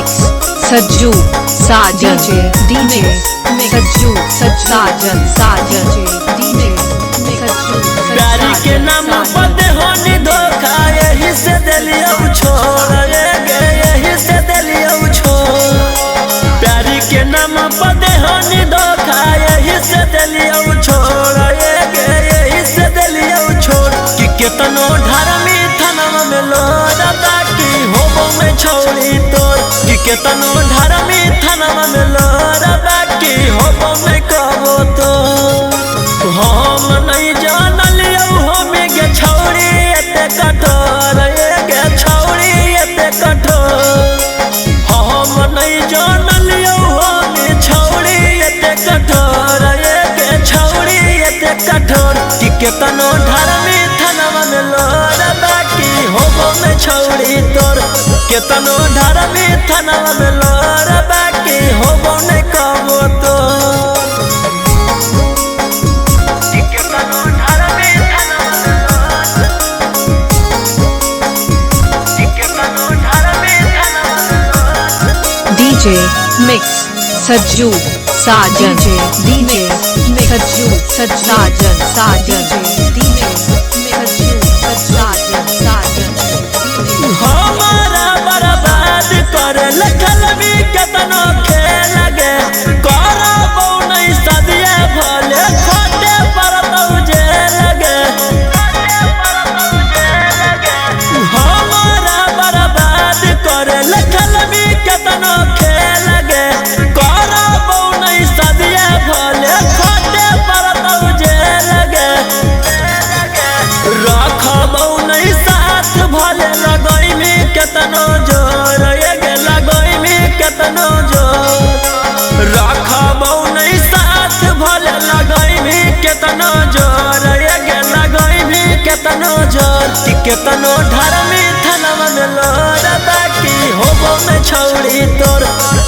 Mix Sajju साजन DJ Sajju साजन DJ प्यारी के नाम पर होनी धोखा यही से दिलिया छोड़ यही से दिलिया छोड़। प्यारी के नाम पर होनी धोखा यही से दिलिया छोड़ यही से दिलिया छोड़। कि केतनो ढारमी थाना में लोरा बाकी होबो में छोड़ी तोर। कि केतनो ढारमी थाना में लोरा बाकी होबो में कबो तो हम नहीं जानल हमें गे छौड़ी एते कठोर गे छौड़ी एते कठोर। हम नहीं जानल हमें छौड़ी एते कठोर गे छौड़ी एते कठोर। कि केतनो ढारमी थाना में लोर बाकी होबो में छौड़ी तोर। केतनो ढारमी थाना में लोर बाकी होबो में कबो तो डीजे मिक्स सज्जू साजन डीजे सज्जू साजन डीजे सज्जू साजन हमारा बर्बाद कर लखल भी केतनो खेल गे करबो नहीं सदिया भले खोटे परतौ जेल गे। हमारा बर्बाद कर लखल भी केतनो खेल गे करबो नहीं सदिया भले खोटे परतौ जेल गे। रखबो नहीं साथ भले लगई में केतनो जोर गे लगई में केतनो जोर। रखबो नहीं साथ भले लगई में केतनो जोर गे लगई में केतनो जोर। कि केतनो ढारमी थाना में लोर बाकी होबो में छौड़ी तोर।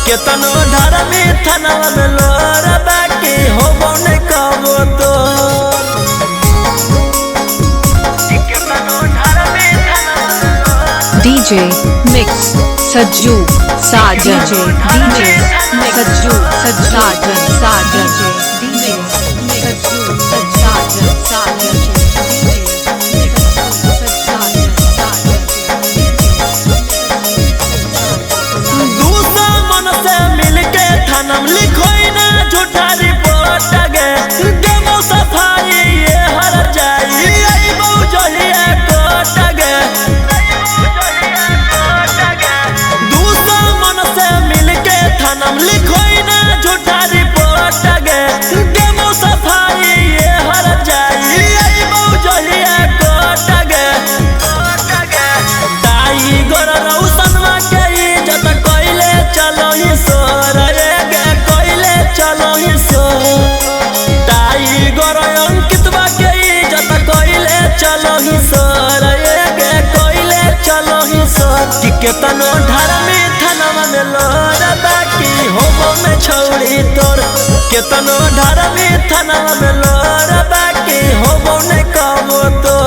केतनो ढारमी थाना में लोर बाकी होबो नहीं कबो तो डीजे मिक्स सज्जू साजन डीजे सज्जू साजन डीजे सज्जू साजन दूसरा मन से मिलके थानम लिखोई ना झूठा रिपोर्ट गे देमो सफाई ये हर जाई आई बहु जहिया कोट गे। दूसरा मन से मिलके थानम लिखोई ना झूठा रिपोर्ट गे देमो सफाई ये हर जाई आई बहु जहिया कोट गे। ताई गोर रौसनवा के इज्जत कइले चलो ही सोर गे कइले चलो ही सोर। ताई गोर अंकितवा के इज्जत कइले चलो ही सोर गे कइले चलो ही सोर। कि केतनो ढारमी थाना में लोर बाकी होबो में छौड़ी तोर। केतनो ढारमी थाना में लोर बाकी होबो नहीं कबो तो।